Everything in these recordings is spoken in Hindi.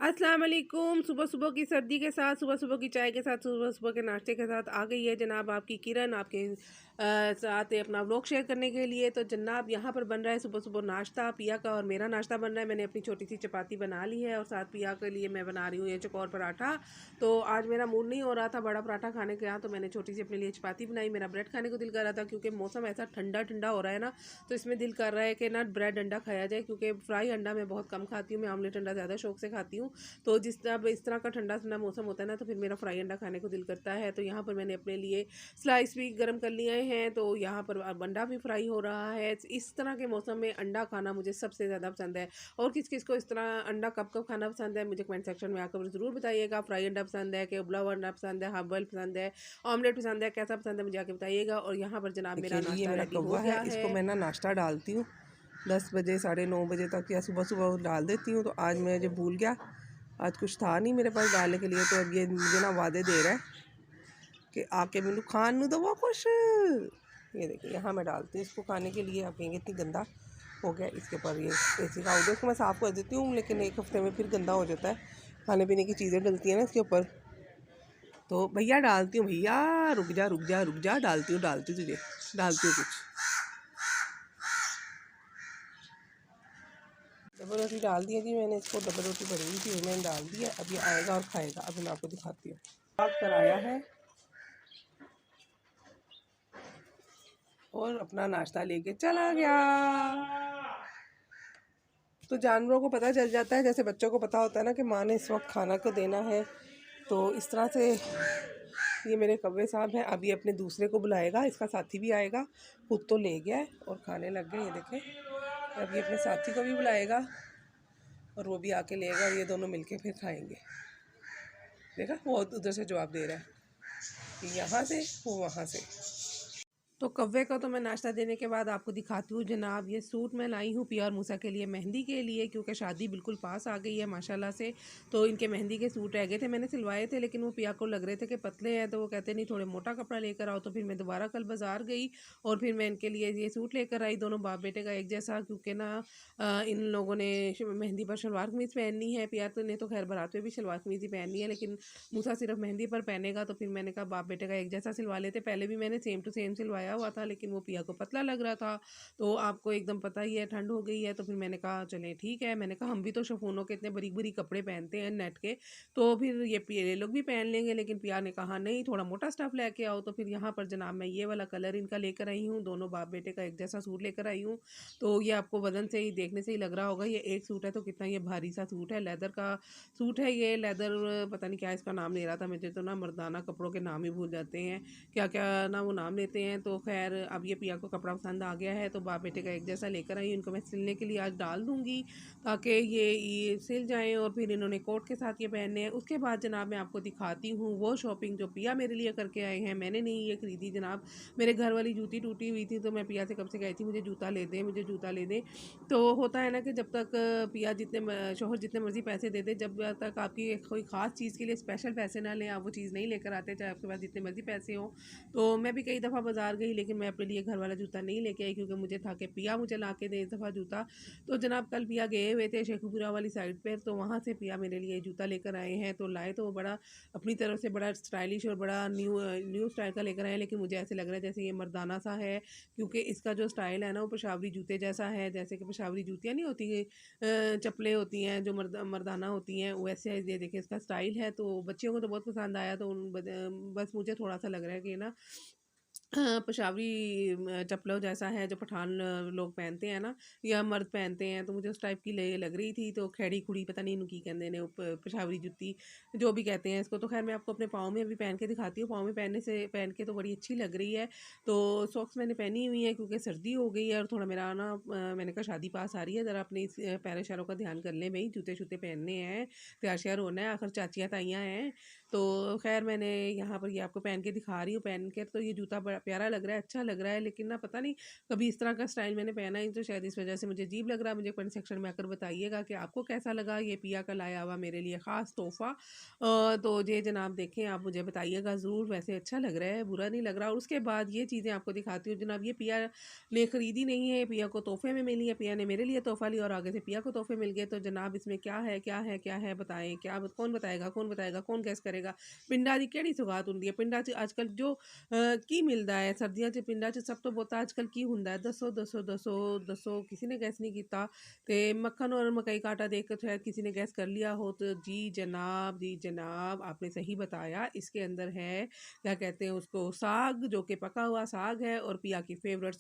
अस्सलाम वालेकुम। सुबह सुबह की सर्दी के साथ, सुबह सुबह की चाय के साथ, सुबह सुबह के नाश्ते के साथ आ गई है जनाब आपकी किरण आपके साथ अपना व्लॉग शेयर करने के लिए। तो जनाब यहाँ पर बन रहा है सुबह सुबह नाश्ता पिया का, और मेरा नाश्ता बन रहा है। मैंने अपनी छोटी सी चपाती बना ली है और साथ पिया के लिए मैं बना रही हूँ ये चौकोर पराठा। तो आज मेरा मूड नहीं हो रहा था बड़ा पराठा खाने का, तो मैंने छोटी सी अपने लिए चपाती बनाई। मेरा ब्रेड खाने को दिल कर रहा था क्योंकि मौसम ऐसा ठंडा ठंडा हो रहा है ना, तो इसमें दिल कर रहा है कि ना ब्रेड अंडा खाया जाए, क्योंकि फ्राई अंडा मैं बहुत कम खाती हूँ, मैं ऑमलेट अंडा ज़्यादा शौक से खाती हूँ। तो अब इस तरह का ठंडा ठंडा मौसम होता है ना, तो फिर मेरा फ्राई अंडा खाने को दिल करता है। तो यहाँ पर मैंने अपने लिए स्लाइस भी गर्म कर लिए हैं, तो यहाँ पर अब अंडा भी फ्राई हो रहा है। इस तरह के मौसम में अंडा खाना मुझे सबसे ज़्यादा पसंद है। और किस किस को इस तरह अंडा कब कब खाना पसंद है मुझे कमेंट सेक्शन में आकर ज़रूर बताइएगा। फ्राई अंडा पसंद है कि उबला हुआ अंडा पसंद है, हाफ बॉयल पसंद है, ऑमलेट पसंद है, कैसा पसंद है मुझे आके बताइएगा। और यहाँ पर जनाब देखिए मेरा जी, ये नाश्ता मेरा रेडी हो कौवा है। गया है। इसको मैं ना नाश्ता डालती हूँ 10 बजे 9:30 बजे तक, या सुबह सुबह डाल देती हूँ। तो आज मैं जब भूल गया, आज कुछ था नहीं मेरे पास डालने के लिए, तो अब ये मुझे ना वादे दे रहा है कि आके मैनू खान नू दवा कुछ। ये देखिए यहाँ मैं डालती हूँ इसको खाने के लिए। आप कहेंगे इतनी गंदा हो गया इसके ऊपर, ये एसी का आउट, इसको मैं साफ़ कर देती हूँ, लेकिन एक हफ्ते में फिर गंदा हो जाता है। खाने पीने की चीज़ें डलती हैं ना इसके ऊपर। तो भैया डालती हूँ, भैया रुक जा रुक जा रुक जा, डालती हूँ तुझे, डालती हूँ कुछ। डबल रोटी डाल दिया जी मैंने इसको, डबल रोटी पड़ी हुई थी मैंने डाल दिया। अब ये आएगा और खाएगा, अभी मैं आपको दिखाती हूँ। साफ कराया है और अपना नाश्ता लेके चला गया। तो जानवरों को पता चल जाता है, जैसे बच्चों को पता होता है ना कि माँ ने इस वक्त खाना को देना है, तो इस तरह से ये मेरे कौवे साहब हैं। अब ये अपने दूसरे को बुलाएगा, इसका साथी भी आएगा। खुद तो ले गया है और खाने लग गए, ये देखें। अब ये अपने साथी को भी बुलाएगा और वो भी आके लेगा, और ये दोनों मिलके फिर खाएंगे। देखा, वो उधर से जवाब दे रहा है, यहाँ से वो वहाँ से। तो कव्वे को तो मैं नाश्ता देने के बाद आपको दिखाती हूँ जनाब, ये सूट मैं लाई हूँ पिया और मूसा के लिए मेहंदी के लिए, क्योंकि शादी बिल्कुल पास आ गई है माशाल्लाह से। तो इनके मेहंदी के सूट रह गए थे, मैंने सिलवाए थे, लेकिन वो पिया को लग रहे थे कि पतले हैं, तो वो कहते नहीं थोड़े मोटा कपड़ा लेकर आओ। तो फिर मैं दोबारा कल बाज़ार गई और फिर मैं इनके लिए ये सूट लेकर आई, दोनों बाप बेटे का एक जैसा, क्योंकि ना इन लोगों ने मेहंदी पर शलवार कमीज़ पहननी है। पिया तो ने तो खैर बारात में भी शलवार कमीज़ ही पहननी है, लेकिन मूसा सिर्फ मेहंदी पर पहनेगा। तो फिर मैंने कहा बाप बेटे का एक जैसा सिलवा लेते। पहले भी मैंने सेम टू सेम सिलवाया हुआ था, लेकिन वो पिया को पतला लग रहा था। तो आपको एकदम पता ही है ठंड हो गई है, तो फिर मैंने कहा चलें ठीक है। मैंने कहा हम भी तो शफूनों के इतने बारीक बारीक कपड़े पहनते हैं नेट के, तो फिर ये लोग भी पहन लेंगे। लेकिन पिया ने कहा नहीं, थोड़ा मोटा स्टफ लेके आओ। तो फिर यहाँ पर जनाब मैं ये वाला कलर इनका लेकर आई हूँ, दोनों बाप बेटे का एक जैसा सूट लेकर आई हूँ। तो ये आपको वजन से ही देखने से ही लग रहा होगा, ये एक सूट है तो कितना ये भारी सा सूट है, लेदर का सूट है ये। लेदर पता नहीं क्या इसका नाम ले रहा था, मुझे तो ना मर्दाना कपड़ों के नाम ही भूल जाते हैं, क्या क्या ना वो नाम लेते हैं। तो खैर अब ये पिया को कपड़ा पसंद आ गया है, तो बाप बेटे का एक जैसा लेकर आई। इनको मैं सिलने के लिए आज डाल दूँगी ताकि ये सिल जाएँ, और फिर इन्होंने कोट के साथ ये पहनने हैं। उसके बाद जनाब मैं आपको दिखाती हूँ वो शॉपिंग जो पिया मेरे लिए करके आए हैं। मैंने नहीं ये खरीदी जनाब, मेरे घर वाली जूती टूटी हुई थी, तो मैं पिया से कब से कही थी मुझे जूता ले दे, मुझे जूता ले दे। तो होता है ना कि जब तक पिया शोहर जितने मर्ज़ी पैसे दे दे, जब तक आपकी कोई ख़ास चीज़ के लिए स्पेशल पैसे ना लें, आप वो चीज़ नहीं लेकर आते, चाहे आपके पास जितने मर्ज़ी पैसे हों। तो मैं भी कई दफ़ा बाज़ार गई, लेकिन मैं अपने लिए घर वाला जूता नहीं लेके आई, क्योंकि मुझे था कि पिया मुझे ला के दे इस दफ़ा जूता। तो जनाब कल पिया गए हुए थे शेखुपुरा वाली साइड पर, तो वहाँ से पिया मेरे लिए जूता लेकर आए हैं। तो लाए तो वो बड़ा अपनी तरफ से बड़ा स्टाइलिश और बड़ा न्यू स्टाइल का लेकर आए, लेकिन मुझे ऐसे लग रहा है जैसे ये मर्दाना सा है, क्योंकि इसका जो स्टाइल है ना वो पेशावरी जूते जैसा है। जैसे कि पेशावरी जूतियाँ नहीं होती, चप्पलें होती हैं जो मर्दाना होती हैं, वैसे ये देखिए इसका स्टाइल है। तो बच्चियों को तो बहुत पसंद आया, तो बस मुझे थोड़ा सा लग रहा है कि ना पेशावरी चप्पलों जैसा है जो पठान लोग पहनते हैं ना, या मर्द पहनते हैं, तो मुझे उस टाइप की लग रही थी। तो खैड़ी खुड़ी पता नहीं इन्हू की कहते ने, पेशावरी जुत्ती जो भी कहते हैं इसको। तो खैर मैं आपको अपने पाँव में अभी पहन के दिखाती हूँ, पाँव में पहन के तो बड़ी अच्छी लग रही है। तो सॉक्स मैंने पहनी हुई है क्योंकि सर्दी हो गई है, और थोड़ा मेरा ना मैंने कहा शादी पास आ रही है, ज़रा अपने इस पैरों शैरों का ध्यान कर लें भाई, जूते शूते पहनने हैं, तैयार श्यार होना है, आखिर चाचियाँ ताइयाँ हैं। तो खैर मैंने यहाँ पर ये आपको पहन के दिखा रही हूँ। पहन के तो ये जूता बड़ा प्यारा लग रहा है, अच्छा लग रहा है, लेकिन ना पता नहीं कभी इस तरह का स्टाइल मैंने पहना ही, तो शायद इस वजह से मुझे अजीब लग रहा है। मुझे कमेंट सेक्शन में आकर बताइएगा कि आपको कैसा लगा ये पिया का लाया हुआ मेरे लिए ख़ास तोहफ़ा। तो ये जनाब देखें, आप मुझे बताइएगा ज़रूर। वैसे अच्छा लग रहा है, बुरा नहीं लग रहा। और उसके बाद ये चीज़ें आपको दिखाती हूँ जनाब। ये पिया ने ख़रीदी नहीं है, पिया को तोहफ़े में मिली है। पिया ने मेरे लिए तोहफ़ा लिया और आगे से पिया को तोहफ़े मिल गए। तो जनाब इसमें क्या है, क्या है, क्या है बताएं, क्या कौन बताएगा, कौन बताएगा, कौन गैस करेगा। पिंडा दी केड़ी सौगात हुंदी है। पिंडा च आजकल जो की मिलदा है सर्दियां च, पिंडा च सब तो बहुता आजकल की हुंदा है। दसो दसो दसो दसो, किसी ने गैस नहीं किया। तो मक्खन और मकई का आटा देख कर शायद किसी ने गैस कर लिया हो। तो जी जनाब आपने सही बताया। इसके अंदर है क्या कहते हैं उसको, साग, जो कि पका हुआ साग है और पिया की फेवरेट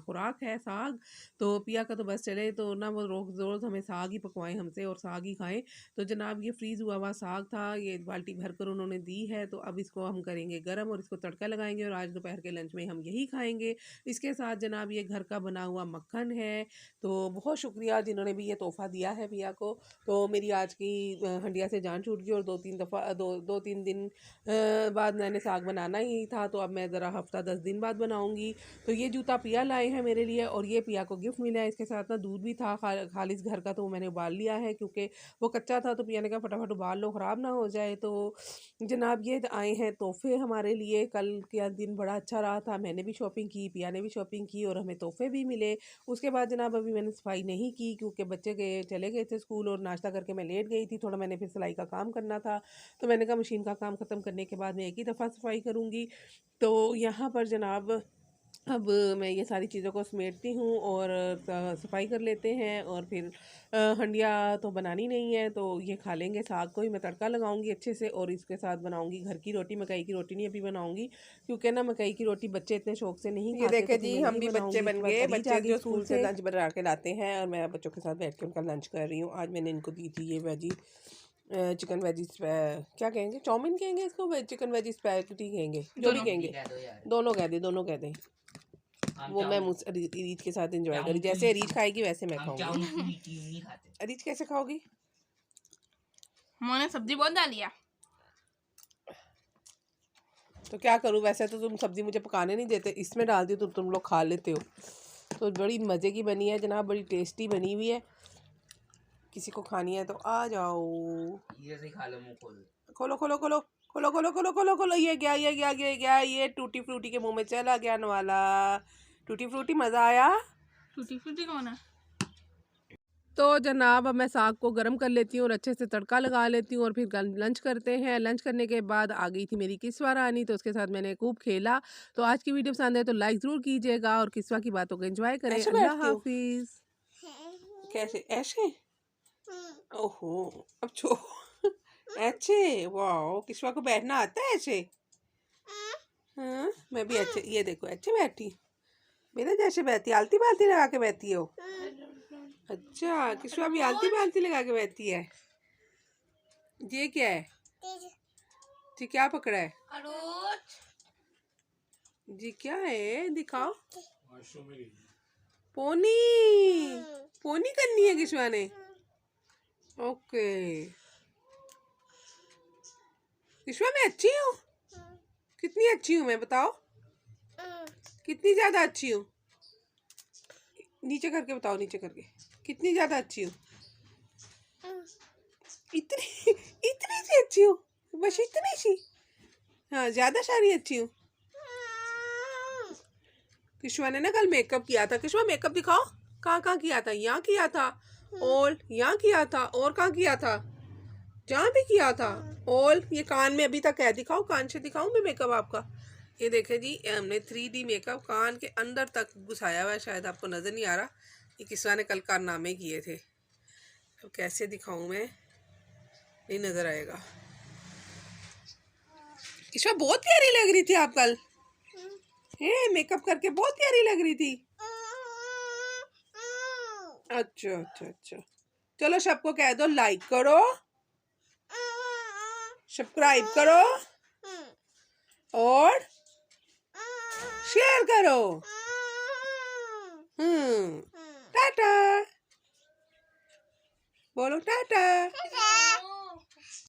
खुराक है साग। तो पिया का तो बस चले तो ना वो रोज़ रोज़ हमें साग ही पकवाएं हमसे और साग ही खाएं। तो जनाब ये फ्रीज़ हुआ हुआ साग था, ये बाल्टी भर कर उन्होंने दी है। तो अब इसको हम करेंगे गरम और इसको तड़का लगाएंगे और आज दोपहर के लंच में हम यही खाएंगे। इसके साथ जनाब ये घर का बना हुआ मक्खन है। तो बहुत शुक्रिया जिन्होंने भी ये तोहफ़ा दिया है पिया को। तो मेरी आज की हंडिया से जान छूट गई और दो तीन दिन बाद मैंने साग बनाना ही था। तो अब मैं ज़रा हफ्ता 10 दिन बाद बनाऊंगी। तो ये जूता पिया लाए हैं मेरे लिए और ये पिया को गिफ्ट मिला है। इसके साथ ना दूध भी था खालिस घर का, तो वो मैंने उबाल लिया है क्योंकि वो कच्चा था। तो पिया ने कहा फटाफट उबाल लो, ख़राब ना हो जाए। तो जनाब ये आए हैं तोहफ़े हमारे लिए। कल का दिन बड़ा अच्छा रहा था, मैंने भी शॉपिंग की, पिया ने भी शॉपिंग की और हमें तोहफ़े भी मिले। उसके बाद जनाब अभी मैंने सफाई नहीं की क्योंकि बच्चे चले गए थे स्कूल और नाश्ता करके मैं लेट गई थी। थोड़ा मैंने फिर सिलाई का काम करना था, तो मैंने कहा मशीन का काम ख़त्म करने के बाद मैं एक ही दफ़ा सफाई करूँगी। तो यहाँ पर जनाब अब मैं ये सारी चीज़ों को समेटती हूँ और सफाई कर लेते हैं और फिर हंडिया तो बनानी नहीं है, तो ये खा लेंगे। साग को ही मैं तड़का लगाऊंगी अच्छे से और इसके साथ बनाऊंगी घर की रोटी। मकई की रोटी नहीं अभी बनाऊंगी क्योंकि ना मकई की रोटी बच्चे इतने शौक से नहीं ये खाते। देखे तो फिर जी, मैं हम यही भी बच्चे बनाऊंगी। बन इसके बाद गए, अरीज आ बच्चे गई जो स्कूल स्कूल से से। लंच बना के लाते हैं और मैं बच्चों के साथ बैठ के उनका लंच कर रही हूँ। आज मैंने इनको दी थी ये वेजी चिकन वेजी क्या कहेंगे, चाउमीन कहेंगे इसको, चिकन वेजी स्पैगेटी कहेंगे, जो भी कहेंगे, दोनों कह दे, दोनों कह दें। वो मैं रीच के साथ एंजॉय करी, जैसे रीच खाएगी वैसे मैं खाऊंगी। रीच कैसे खाओगी? मैंने सब्जी बहुत डाली है। तो क्या करूँ, वैसे तो तुम सब्जी मुझे पकाने नहीं देते, इसमें डाल दी तो तुम लोग खा लेते हो। तो बड़ी मज़े की बनी है जनाब, बड़ी टेस्टी बनी हुई है। किसी को खानी है तो आ जाओ। ये से खा लो, मुंह खोलो खोलो खोलो खोलो खोलो खोलो खोलो खोलो। ये गया ये टूटी फ्रूटी के मुंह में चला गया वाला। टूटी फ्रूटी मज़ा आया। टूटी फ्रूटी कौन है? तो जनाब अब मैं साग को गर्म कर लेती हूँ और अच्छे से तड़का लगा लेती हूँ और फिर लंच करते हैं। लंच करने के बाद आ गई थी मेरी किस्वा रानी, तो उसके साथ मैंने खूब खेला। तो आज की वीडियो पसंद है तो लाइक ज़रूर कीजिएगा और किस्वा की बातों को एंजॉय करें। ऐसे अल्लाह बैठती हो? हाफिज़। कैसे ऐसे? ओहो, अब छो ऐसे। वाह, किस्वा को बैठना आता है ऐसे? हाँ, मैं भी अच्छे, ये देखो अच्छे बैठी, मेरे जैसे बैठती, आलती बालती लगा के बैठती हो। अच्छा, किस्वा भी आलती बालती लगा के बैठती है। ये क्या है जी, क्या पकड़ा है जी, क्या है दिखाओ। पोनी, पोनी करनी है किस्वा ने। ओके, किस्वा मैं अच्छी हूँ? कितनी अच्छी हूँ मैं, बताओ कितनी ज्यादा अच्छी हूँ? नीचे करके बताओ, नीचे करके, कितनी ज्यादा अच्छी हूँ? इतनी इतनी सी अच्छी हूँ, बस इतनी सी? हाँ, ज्यादा सारी अच्छी हूँ। किश्वा ने ना कल मेकअप किया था। किश्वा मेकअप दिखाओ, कहाँ कहाँ किया था? यहाँ किया था और यहाँ किया था और कहाँ किया था? जहाँ भी किया था। और ये कान में अभी तक है, दिखाओ, कान से दिखाऊं मैं मेकअप आपका। ये देखें जी, हमने 3D मेकअप कान के अंदर तक घुसाया हुआ है, शायद आपको नज़र नहीं आ रहा। ये किस्वा ने कल कारनामे किए थे। अब कैसे दिखाऊं मैं, नहीं नज़र आएगा। किस्वा बहुत प्यारी लग रही थी आप कल, मेकअप करके बहुत प्यारी लग रही थी। अच्छा अच्छा अच्छा, चलो सबको कह दो लाइक करो, सब्सक्राइब करो और शेयर करो। टाटा बोलो, टाटा।